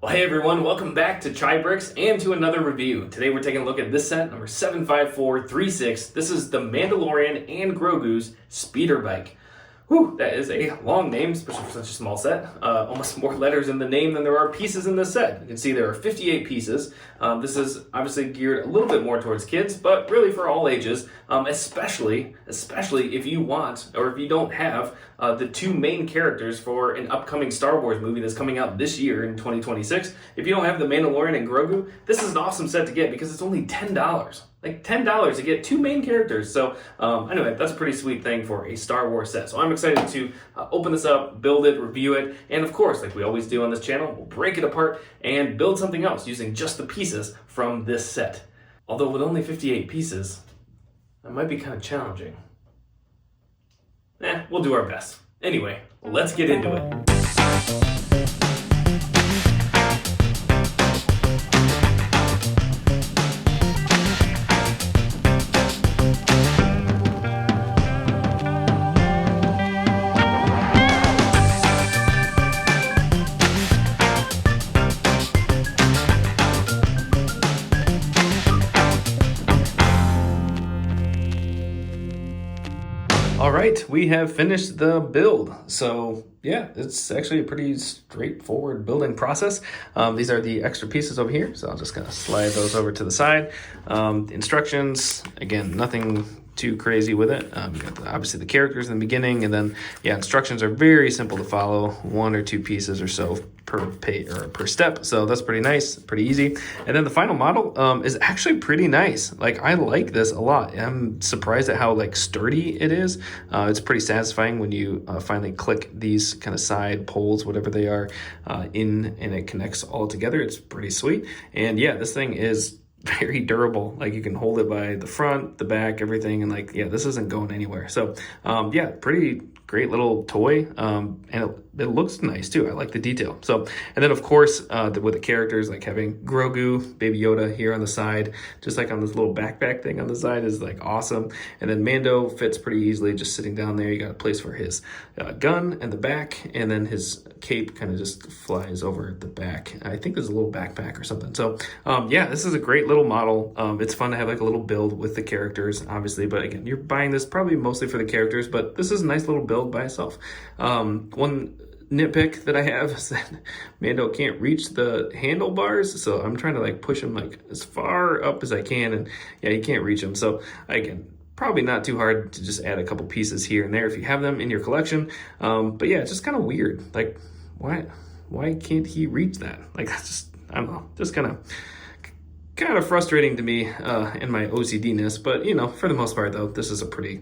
Well, hey everyone, welcome back to Chai Bricks and to another review. Today we're taking a look at this set, number 75436. This is the Mandalorian and Grogu's speeder bike. Whew, that is a long name, especially for such a small set. Almost more letters in the name than there are pieces in this set. You can see there are 58 pieces. This is obviously geared a little bit more towards kids, but really for all ages, especially if you want, or if you don't have, the two main characters for an upcoming Star Wars movie that's coming out this year in 2026. If you don't have the Mandalorian and Grogu, this is an awesome set to get because it's only $10. Like $10 to get two main characters. So anyway, that's a pretty sweet thing for a Star Wars set. So I'm excited to open this up, build it, review it, and of course, like we always do on this channel, we'll break it apart and build something else using just the pieces from this set. Although with only 58 pieces, that might be kind of challenging. We'll do our best. Anyway, let's get into it. All right, we have finished the build. So yeah, it's actually a pretty straightforward building process. These are the extra pieces over here. So I'll just kind of slide those over to the side. The instructions, again, nothing too crazy with it. You got obviously the characters in the beginning, and then yeah, instructions are very simple to follow. One or two pieces or so per step, so that's pretty nice, pretty easy. And then the final model is actually pretty nice. Like, I like this a lot. I'm surprised at how like sturdy it is. It's pretty satisfying when you finally click these kind of side poles, whatever they are, in, and it connects all together. It's pretty sweet. And yeah, this thing is very durable. Like, you can hold it by the front, the back, everything, and like, yeah, this isn't going anywhere. So yeah, pretty great little toy, and it looks nice too. I like the detail. So, and then of course, with the characters, like having Grogu, Baby Yoda here on the side, just like on this little backpack thing on the side, is like awesome. And then Mando fits pretty easily, just sitting down there. You got a place for his gun and the back, and then his cape kind of just flies over the back. I think there's a little backpack or something. So yeah, this is a great little model. It's fun to have like a little build with the characters, obviously, but again, you're buying this probably mostly for the characters, but this is a nice little build by itself. One nitpick that I have is that Mando can't reach the handlebars, so I'm trying to like push him like as far up as I can, and yeah, he can't reach them. So again, probably not too hard to just add a couple pieces here and there if you have them in your collection. But yeah, it's just kind of weird. Like, why can't he reach that? Like, that's just, I don't know, just kind of frustrating to me in my OCD-ness. But you know, for the most part though, this is a pretty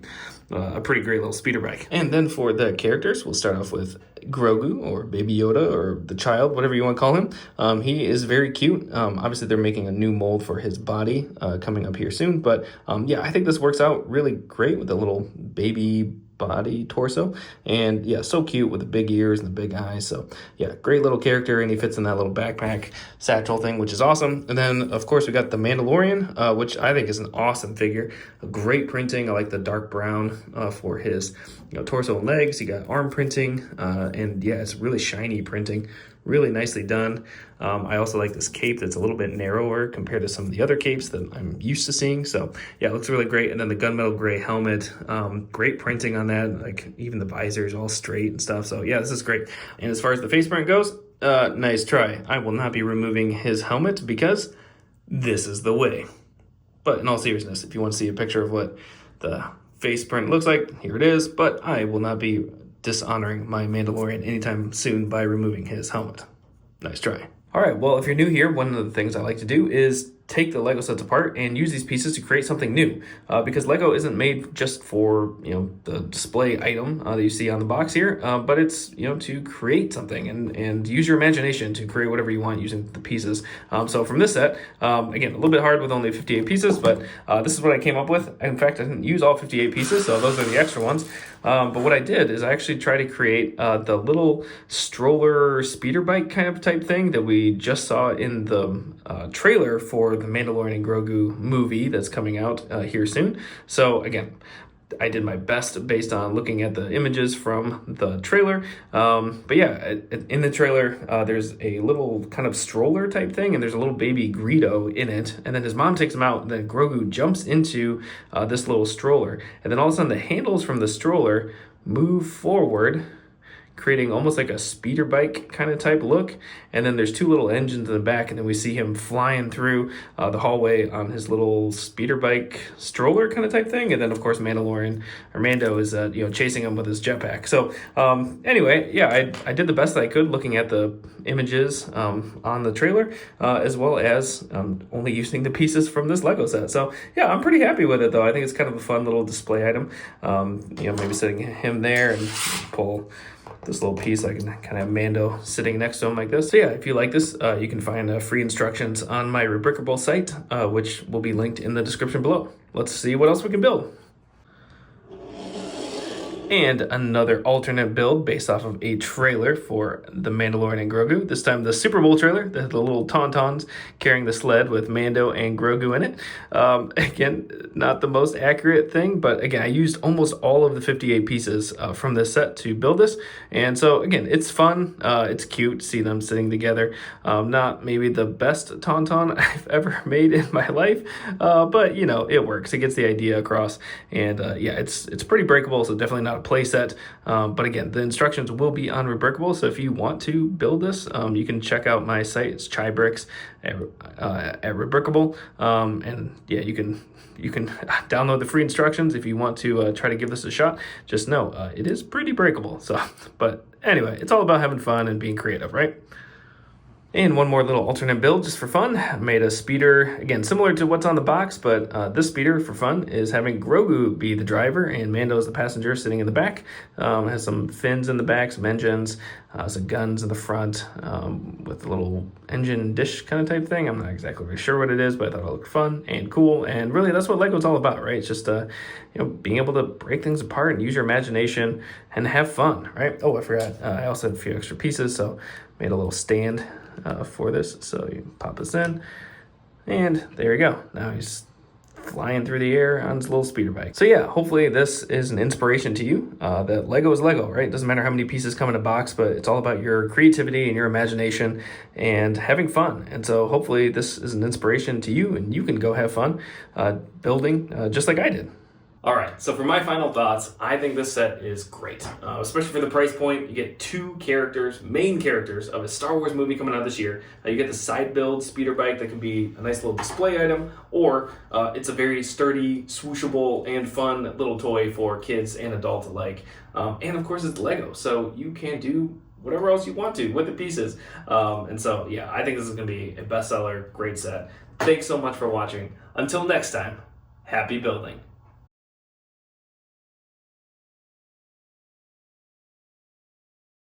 great little speeder bike. And then for the characters, we'll start off with Grogu, or Baby Yoda, or the child, whatever you want to call him. He is very cute. Obviously they're making a new mold for his body coming up here soon, but yeah, I think this works out really great with the little baby body torso, and yeah, so cute with the big ears and the big eyes. So yeah, great little character, and he fits in that little backpack satchel thing, which is awesome. And then of course we got the Mandalorian, which I think is an awesome figure. A great printing. I like the dark brown for his torso and legs. You got arm printing, and yeah, it's really shiny printing, really nicely done. I also like this cape that's a little bit narrower compared to some of the other capes that I'm used to seeing. So yeah, it looks really great. And then the gunmetal gray helmet, great printing on that. Like, even the visor is all straight and stuff. So yeah, this is great. And as far as the face print goes, nice try. I will not be removing his helmet because this is the way. But in all seriousness, if you want to see a picture of what the face print looks like, here it is. But I will not be dishonoring my Mandalorian anytime soon by removing his helmet. Nice try. All right, well, if you're new here, one of the things I like to do is take the Lego sets apart and use these pieces to create something new, because Lego isn't made just for, the display item that you see on the box here, but it's, to create something and use your imagination to create whatever you want using the pieces. So from this set, again, a little bit hard with only 58 pieces, but this is what I came up with. In fact, I didn't use all 58 pieces, so those are the extra ones. But what I did is I actually tried to create the little stroller speeder bike kind of type thing that we just saw in the trailer for the Mandalorian and Grogu movie that's coming out here soon. So again, I did my best based on looking at the images from the trailer. But yeah, in the trailer, there's a little kind of stroller type thing, and there's a little baby Greedo in it. And then his mom takes him out, and then Grogu jumps into this little stroller. And then all of a sudden, the handles from the stroller move forward, creating almost like a speeder bike kind of type look. And then there's two little engines in the back, and then we see him flying through the hallway on his little speeder bike stroller kind of type thing. And then of course Mandalorian or Mando is chasing him with his jetpack. So anyway, yeah, I did the best I could looking at the images on the trailer, as well as only using the pieces from this Lego set. So yeah, I'm pretty happy with it though. I think it's kind of a fun little display item. Maybe setting him there and pull this little piece. I can kind of have Mando sitting next to him like this. So yeah, if you like this, you can find free instructions on my Rebrickable site, which will be linked in the description below. Let's see what else we can build. And another alternate build based off of a trailer for The Mandalorian and Grogu. This time the Super Bowl trailer, the little tauntauns carrying the sled with Mando and Grogu in it. Again, not the most accurate thing, but again, I used almost all of the 58 pieces from this set to build this. And so again, it's fun, it's cute to see them sitting together. Not maybe the best tauntaun I've ever made in my life, but you know, it works. It gets the idea across. And yeah, it's pretty breakable, so definitely not a play set, but again, the instructions will be on Rebrickable, so if you want to build this, you can check out my site. It's Chai Bricks at Rebrickable, and yeah, you can download the free instructions if you want to try to give this a shot. Just know it is pretty breakable. So, but anyway, it's all about having fun and being creative, right? And one more little alternate build just for fun. I made a speeder, again, similar to what's on the box, but this speeder for fun is having Grogu be the driver and Mando is the passenger sitting in the back. Has some fins in the back, some engines, some guns in the front, with a little engine dish kind of type thing. I'm not exactly really sure what it is, but I thought it looked fun and cool. And really, that's what Lego's all about, right? It's just being able to break things apart and use your imagination and have fun, right? Oh, I forgot. I also had a few extra pieces, so made a little stand for this. So you pop this in, and there you go. Now he's flying through the air on his little speeder bike. So yeah, hopefully this is an inspiration to you, that Lego is Lego, right? It doesn't matter how many pieces come in a box, but it's all about your creativity and your imagination and having fun. And so hopefully this is an inspiration to you, and you can go have fun building just like I did. All right, so for my final thoughts, I think this set is great, especially for the price point. You get two characters, main characters of a Star Wars movie coming out this year. You get the side build speeder bike that can be a nice little display item, or it's a very sturdy, swooshable, and fun little toy for kids and adults alike. And of course, it's Lego, so you can do whatever else you want to with the pieces. And so, yeah, I think this is going to be a bestseller, great set. Thanks so much for watching. Until next time, happy building.